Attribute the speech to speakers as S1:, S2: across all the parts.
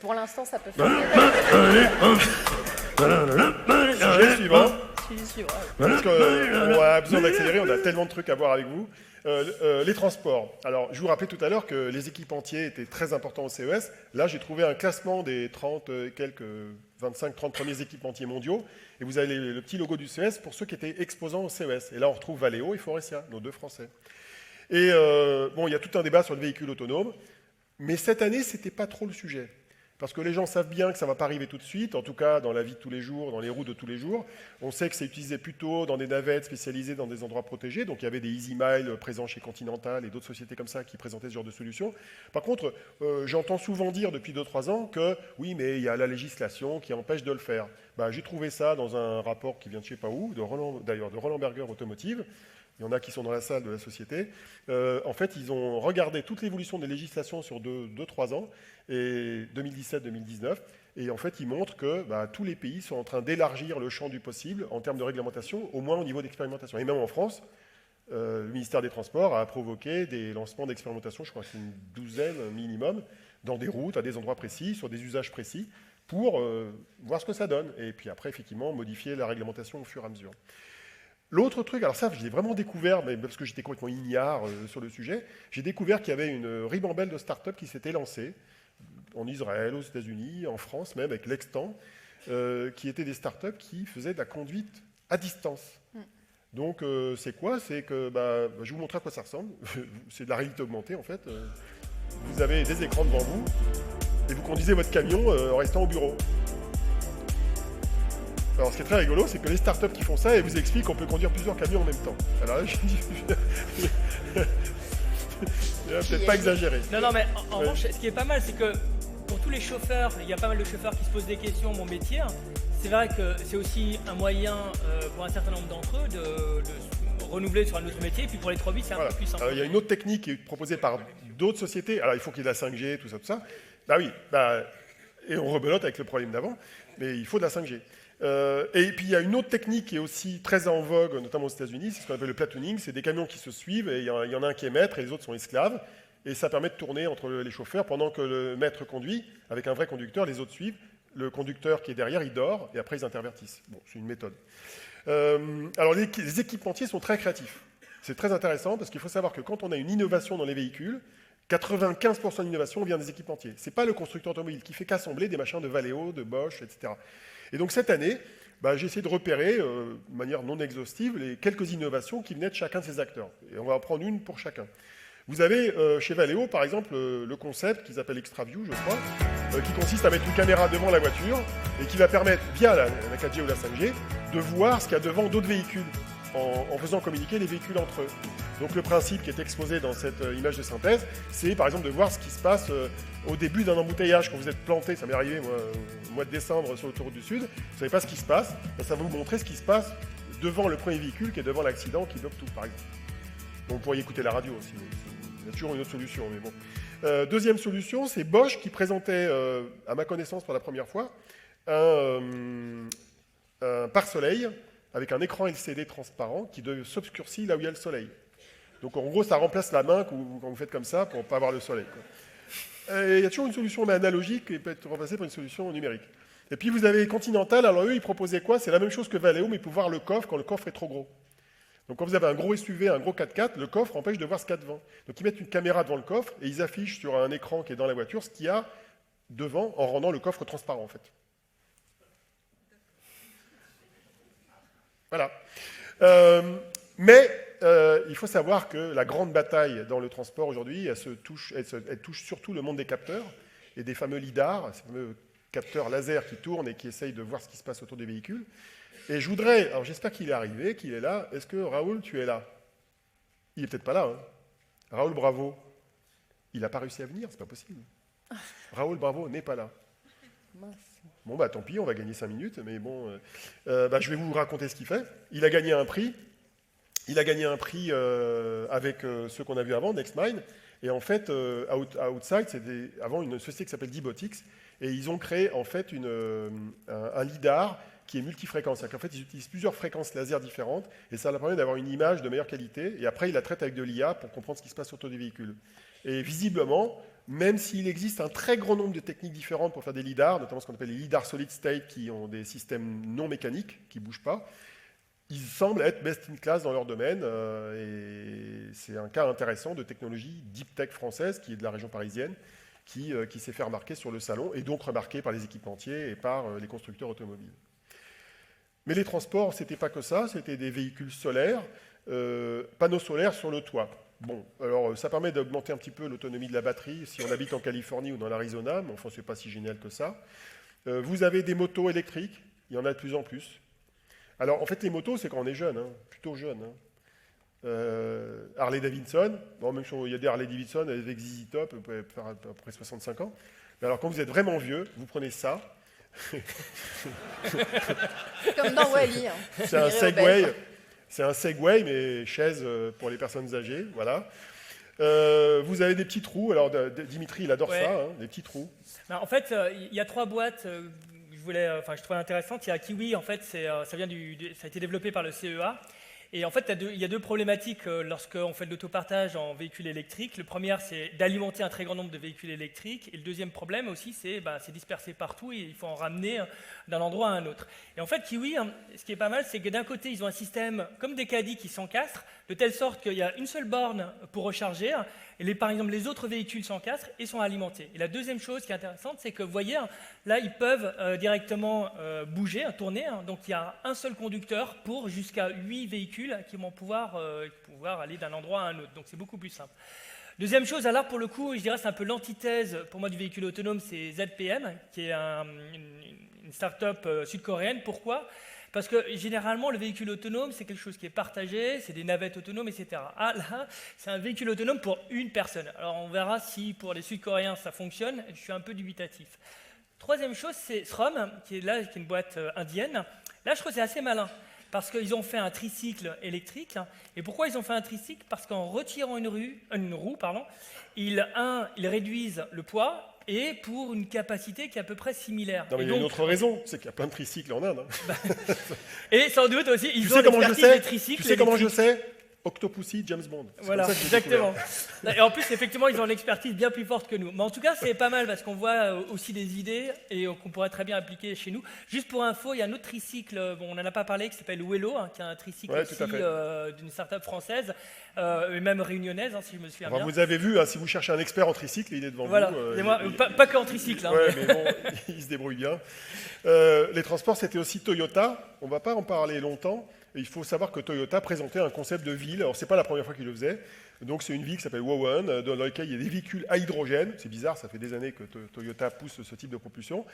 S1: Pour l'instant, ça peut faire.
S2: Sujet suivant.
S1: Suivant.
S2: Parce qu'on a besoin d'accélérer, on a tellement de trucs à voir avec vous. Les transports. Alors, je vous rappelais tout à l'heure que les équipementiers étaient très importants au CES. Là, j'ai trouvé un classement des 30, quelques 25-30 premiers équipementiers mondiaux. Et vous avez le petit logo du CES pour ceux qui étaient exposants au CES. Et là, on retrouve Valeo et Faurecia, nos deux Français. Et bon, il y a tout un débat sur le véhicule autonome. Mais cette année, ce n'était pas trop le sujet. Parce que les gens savent bien que ça ne va pas arriver tout de suite, en tout cas dans la vie de tous les jours, dans les routes de tous les jours. On sait que c'est utilisé plutôt dans des navettes spécialisées dans des endroits protégés. Donc il y avait des Easy Mile présents chez Continental et d'autres sociétés comme ça qui présentaient ce genre de solution. Par contre, j'entends souvent dire depuis 2-3 ans que oui, mais il y a la législation qui empêche de le faire. Ben, j'ai trouvé ça dans un rapport qui vient de je ne sais pas où, d'ailleurs de Roland Berger Automotive. Il y en a qui sont dans la salle de la société. En fait, ils ont regardé toute l'évolution des législations sur 2-3 ans, et 2017-2019, et en fait, ils montrent que tous les pays sont en train d'élargir le champ du possible en termes de réglementation, au moins au niveau d'expérimentation. Et même en France, le ministère des Transports a provoqué des lancements d'expérimentation, je crois que c'est une douzaine minimum, dans des routes, à des endroits précis, sur des usages précis, pour voir ce que ça donne. Et puis après, effectivement, modifier la réglementation au fur et à mesure. L'autre truc, alors ça, je l'ai vraiment découvert, mais parce que j'étais complètement ignare sur le sujet, j'ai découvert qu'il y avait une ribambelle de start-up qui s'était lancée en Israël, aux États-Unis, en France même, avec l'Extant, qui étaient des start-up qui faisaient de la conduite à distance. Donc, c'est quoi? C'est que, je vais vous montrer à quoi ça ressemble. C'est de la réalité augmentée, en fait. Vous avez des écrans devant vous, et vous conduisez votre camion en restant au bureau. Alors, ce qui est très rigolo, c'est que les startups qui font ça, elles vous expliquent qu'on peut conduire plusieurs camions en même temps. Alors là, je dis... peut-être pas exagéré.
S3: Non, mais en revanche, ce qui est pas mal, c'est que pour tous les chauffeurs, il y a pas mal de chauffeurs qui se posent des questions, mon métier. C'est vrai que c'est aussi un moyen pour un certain nombre d'entre eux de renouveler sur un autre métier. Et puis pour les 3 bits, c'est un peu plus simple.
S2: Alors, il y a une autre technique qui est proposée par d'autres sociétés. Alors, il faut qu'il y ait de la 5G, tout ça. Et on rebelote avec le problème d'avant, mais il faut de la 5G. Et puis il y a une autre technique qui est aussi très en vogue, notamment aux États-Unis, c'est ce qu'on appelle le platooning. C'est des camions qui se suivent et il y en a un qui est maître et les autres sont esclaves. Et ça permet de tourner entre les chauffeurs pendant que le maître conduit avec un vrai conducteur, les autres suivent. Le conducteur qui est derrière, il dort et après ils intervertissent. Bon, c'est une méthode. Alors les équipementiers sont très créatifs. C'est très intéressant parce qu'il faut savoir que quand on a une innovation dans les véhicules, 95% d'innovation vient des équipementiers. Ce n'est pas le constructeur automobile qui fait qu'assembler des machins de Valeo, de Bosch, etc. Et donc cette année, j'ai essayé de repérer, de manière non exhaustive, les quelques innovations qui venaient de chacun de ces acteurs. Et on va en prendre une pour chacun. Vous avez chez Valeo, par exemple, le concept qu'ils appellent ExtraView, je crois, qui consiste à mettre une caméra devant la voiture et qui va permettre, via la 4G ou la 5G, de voir ce qu'il y a devant d'autres véhicules, en faisant communiquer les véhicules entre eux. Donc le principe qui est exposé dans cette image de synthèse, c'est par exemple de voir ce qui se passe au début d'un embouteillage. Quand vous êtes planté, ça m'est arrivé moi, au mois de décembre sur l'autoroute du Sud, vous ne savez pas ce qui se passe, ça va vous montrer ce qui se passe devant le premier véhicule qui est devant l'accident, qui bloque tout, par exemple. Donc, vous pourriez écouter la radio aussi, il y a toujours une autre solution, mais bon. Deuxième solution, c'est Bosch qui présentait, à ma connaissance pour la première fois, un pare-soleil avec un écran LCD transparent qui s'obscurcit là où il y a le soleil. Donc en gros, ça remplace la main quand vous faites comme ça pour ne pas avoir le soleil. Il y a toujours une solution analogique qui peut être remplacée par une solution numérique. Et puis vous avez Continental, alors eux, ils proposaient quoi? C'est la même chose que Valeo, mais pour voir le coffre quand le coffre est trop gros. Donc quand vous avez un gros SUV, un gros 4x4, le coffre empêche de voir ce qu'il y a devant. Donc ils mettent une caméra devant le coffre et ils affichent sur un écran qui est dans la voiture ce qu'il y a devant en rendant le coffre transparent en fait. Voilà. Il faut savoir que la grande bataille dans le transport aujourd'hui, elle touche surtout le monde des capteurs et des fameux lidars, ces fameux capteurs laser qui tournent et qui essayent de voir ce qui se passe autour des véhicules. Et je voudrais, alors j'espère qu'il est arrivé, qu'il est là. Est-ce que Raoul, tu es là? Il n'est peut-être pas là. Hein. Raoul Bravo, il n'a pas réussi à venir, c'est pas possible. Raoul Bravo n'est pas là.
S1: Mince.
S2: Bon, tant pis, on va gagner 5 minutes, mais bon, je vais vous raconter ce qu'il fait. Il a gagné un prix. Il a gagné un prix avec ceux qu'on a vu avant, NextMind. Et en fait, Outside, c'était avant une société qui s'appelle Dibotix. Et ils ont créé en fait un lidar qui est multifréquence. C'est-à-dire qu'en fait, ils utilisent plusieurs fréquences laser différentes et ça leur permet d'avoir une image de meilleure qualité. Et après, ils la traitent avec de l'IA pour comprendre ce qui se passe autour des véhicules. Et visiblement, même s'il existe un très grand nombre de techniques différentes pour faire des lidars, notamment ce qu'on appelle les lidars solid state, qui ont des systèmes non mécaniques, qui ne bougent pas, ils semblent être best in class dans leur domaine, et c'est un cas intéressant de technologie deep tech française, qui est de la région parisienne, qui s'est fait remarquer sur le salon, et donc remarqué par les équipementiers et par les constructeurs automobiles. Mais les transports, ce n'était pas que ça, c'était des véhicules solaires, panneaux solaires sur le toit. Bon, alors ça permet d'augmenter un petit peu l'autonomie de la batterie si on habite en Californie ou dans l'Arizona, mais enfin, c'est pas si génial que ça. Vous avez des motos électriques, il y en a de plus en plus. Alors, en fait, les motos, c'est quand on est jeune, hein, plutôt jeune. Hein. Harley Davidson, bon, même si il y a des Harley Davidson avec ZZ Top, vous pouvez faire à peu près 65 ans. Mais alors, quand vous êtes vraiment vieux, vous prenez ça.
S1: Comme dans Wall-E. Hein.
S2: C'est un Segway. C'est un Segway, mais chaise pour les personnes âgées, voilà. Vous avez des petits trous. Alors, Dimitri, il adore ça, hein, des petits trous.
S3: Ben, en fait, il y a 3 boîtes que je trouvais intéressantes. Il y a Kiwi, en fait, ça a été développé par le CEA. Et en fait, il y a 2 problématiques lorsqu'on fait de l'autopartage en véhicule électrique. Le premier, c'est d'alimenter un très grand nombre de véhicules électriques. Et le deuxième problème aussi, c'est dispersé partout et il faut en ramener d'un endroit à un autre. Et en fait, Kiwi, ce qui est pas mal, c'est que d'un côté, ils ont un système comme des caddies qui s'encastrent, de telle sorte qu'il y a une seule borne pour recharger. Et par exemple, les autres véhicules s'encastrent et sont alimentés. Et la deuxième chose qui est intéressante, c'est que vous voyez, là, ils peuvent directement bouger, tourner. Donc, il y a un seul conducteur pour jusqu'à 8 véhicules qui vont pouvoir aller d'un endroit à un autre. Donc, c'est beaucoup plus simple. Deuxième chose, alors pour le coup, je dirais c'est un peu l'antithèse pour moi du véhicule autonome, c'est ZPM, qui est une start-up sud-coréenne. Pourquoi ? Parce que généralement, le véhicule autonome, c'est quelque chose qui est partagé, c'est des navettes autonomes, etc. Ah là, c'est un véhicule autonome pour une personne. Alors on verra si pour les Sud-Coréens ça fonctionne, je suis un peu dubitatif. Troisième chose, c'est SROM, qui est une boîte indienne. Là, je trouve que c'est assez malin, parce qu'ils ont fait un tricycle électrique. Et pourquoi ils ont fait un tricycle ? Parce qu'en retirant une roue, ils réduisent le poids, et pour une capacité qui est à peu près similaire.
S2: Non, mais il y a une autre raison, c'est qu'il y a plein de tricycles en Inde. Hein.
S3: Et sans doute aussi, ils ont
S2: l'expertise
S3: des tricycles.
S2: Tu sais comment je sais ? Octopussy, James Bond.
S3: Voilà, exactement. Et en plus, effectivement, ils ont l'expertise bien plus forte que nous. Mais en tout cas, c'est pas mal parce qu'on voit aussi des idées et qu'on pourrait très bien appliquer chez nous. Juste pour info, il y a un autre tricycle, on n'en a pas parlé, qui s'appelle Wello, qui est un tricycle aussi d'une start-up française, et même réunionnaise, si je me souviens bien.
S2: Vous avez vu, si vous cherchez un expert en tricycle, il est devant vous.
S3: Pas que en tricycle.
S2: Ouais, mais bon, il se débrouille bien. Les transports, c'était aussi Toyota. On ne va pas en parler longtemps. Il faut savoir que Toyota présentait un concept de ville. Alors, ce n'est pas la première fois qu'il le faisait. Donc, c'est une ville qui s'appelle Wawan, dans laquelle il y a des véhicules à hydrogène. C'est bizarre, ça fait des années que Toyota pousse ce type de propulsion.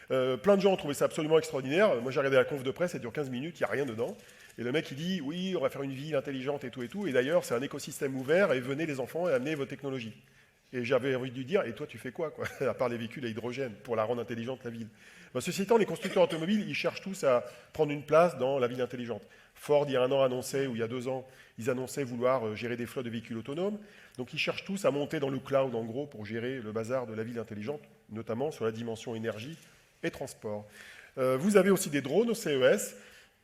S2: Plein de gens ont trouvé ça absolument extraordinaire. Moi, j'ai regardé la conf de presse, ça dure 15 minutes, il n'y a rien dedans. Et le mec, il dit, oui, on va faire une ville intelligente et tout et tout. Et d'ailleurs, c'est un écosystème ouvert et venez les enfants et amenez vos technologies. Et j'avais envie de lui dire, et toi, tu fais quoi, à part les véhicules à hydrogène, pour la rendre intelligente, la ville. Ceci étant, les constructeurs automobiles, ils cherchent tous à prendre une place dans la ville intelligente. Ford, il y a 1 an, annonçait, ou il y a 2 ans, ils annonçaient vouloir gérer des flottes de véhicules autonomes. Donc, ils cherchent tous à monter dans le cloud, en gros, pour gérer le bazar de la ville intelligente, notamment sur la dimension énergie et transport. Vous avez aussi des drones au CES.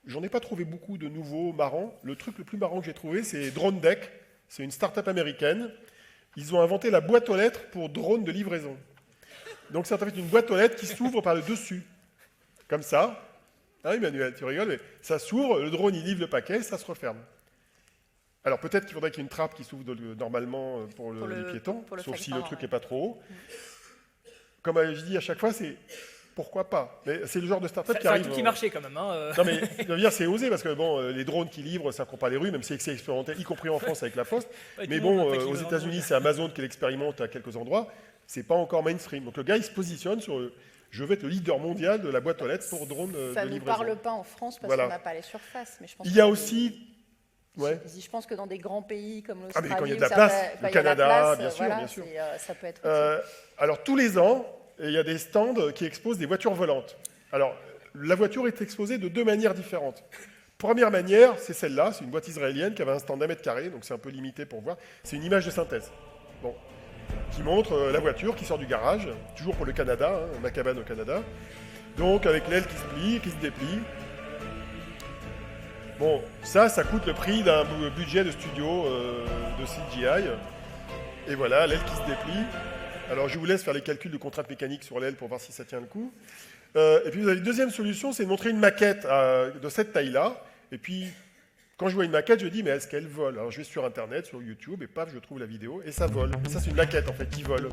S2: J'en ai pas trouvé beaucoup de nouveaux marrants. Le truc le plus marrant que j'ai trouvé, c'est Drone Deck. C'est une start-up américaine. Ils ont inventé la boîte aux lettres pour drones de livraison. Donc, c'est en fait une boîte aux lettres qui s'ouvre par le dessus. Comme ça. Ah, Emmanuel, tu rigoles, mais ça s'ouvre, le drone, il livre le paquet, ça se referme. Alors, peut-être qu'il faudrait qu'il y ait une trappe qui s'ouvre normalement pour les piétons, sauf si le truc n'est pas trop haut. Comme je dis à chaque fois, c'est pourquoi pas. Mais c'est le genre de start-up qui arrive.
S3: C'est un truc qui marchait quand même.
S2: Non, mais je veux dire, c'est osé, parce que bon, les drones qui livrent, ça ne court pas les rues, même si c'est expérimenté, y compris en France avec la Poste. Mais bon, aux États-Unis, c'est Amazon qui l'expérimente à quelques endroits. C'est pas encore mainstream. Donc le gars, il se positionne sur je vais être le leader mondial de la boîte aux lettres pour drones de livraison.
S1: Ça ne nous parle pas en France parce qu'on n'a pas les surfaces. Mais je pense
S2: il y a aussi... Ouais.
S1: Je pense que dans des grands pays comme l'Australie,
S2: mais quand il y a de la place, le Canada, bien sûr,
S1: voilà,
S2: bien sûr.
S1: Ça peut être utile.
S2: Alors tous les ans, il y a des stands qui exposent des voitures volantes. Alors la voiture est exposée de 2 manières différentes. Première manière, c'est celle-là, c'est une boîte israélienne qui avait un stand d'1 mètre carré, donc c'est un peu limité pour voir. C'est une image de synthèse. Bon. Qui montre la voiture qui sort du garage, toujours pour le Canada, ma cabane au Canada. Donc avec l'aile qui se plie, qui se déplie. Bon, ça coûte le prix d'un budget de studio de CGI. Et voilà, l'aile qui se déplie. Alors, je vous laisse faire les calculs de contraintes mécaniques sur l'aile pour voir si ça tient le coup. Et puis, vous avez une deuxième solution, c'est de montrer une maquette de cette taille-là. Et puis, quand je vois une maquette, je dis, mais est-ce qu'elle vole? Alors, je vais sur Internet, sur YouTube, et paf, je trouve la vidéo, et ça vole. Et ça, c'est une maquette, en fait, qui vole.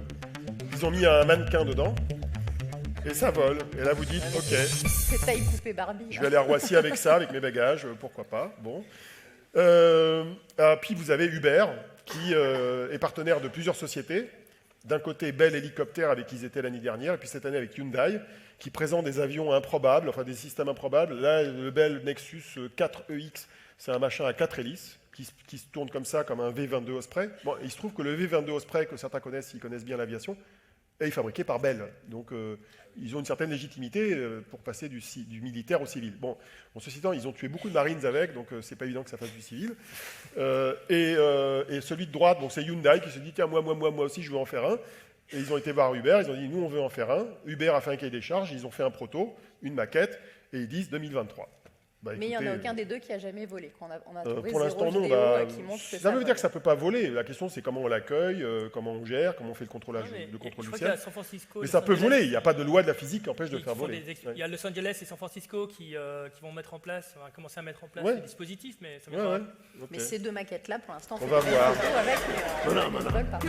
S2: Ils ont mis un mannequin dedans, et ça vole. Et là, vous dites, OK.
S1: C'est taille poupée Barbie.
S2: Je vais aller à Roissy avec ça, avec mes bagages, pourquoi pas. Bon. Puis, vous avez Uber, qui est partenaire de plusieurs sociétés. D'un côté, Bell Hélicoptère, avec qui ils étaient l'année dernière, et puis cette année avec Hyundai, qui présente des avions improbables, enfin des systèmes improbables. Là, le Bell Nexus 4EX, c'est un machin à 4 hélices, qui se tourne comme ça, comme un V-22 Osprey. Bon, il se trouve que le V-22 Osprey, que certains connaissent, s'ils connaissent bien l'aviation, est fabriqué par Bell. Donc, ils ont une certaine légitimité pour passer du militaire au civil. Bon, ceci étant, ils ont tué beaucoup de Marines avec, donc c'est pas évident que ça fasse du civil. Et celui de droite, c'est Hyundai qui se dit, tiens, moi aussi, je veux en faire un. Et ils ont été voir Uber, ils ont dit, nous, on veut en faire un. Uber a fait un cahier des charges, ils ont fait un proto, une maquette, et ils disent 2023.
S1: Bah, mais il n'y en a aucun des deux qui a jamais volé. On a trouvé
S2: pour l'instant, non.
S1: Qui montre que
S2: ça veut dire que ça ne peut pas voler. La question, c'est comment on l'accueille, comment on gère, comment on fait le contrôle du ciel.
S3: San Francisco,
S2: mais ça peut voler. Il n'y a pas de loi de la physique qui empêche de faire voler.
S3: Il y a Los Angeles et San Francisco qui vont mettre en place, commencer à mettre en place des dispositifs, mais ça
S1: Mais ces deux maquettes-là, pour l'instant,
S2: on va voir.
S1: Avec, mais ne volent pas.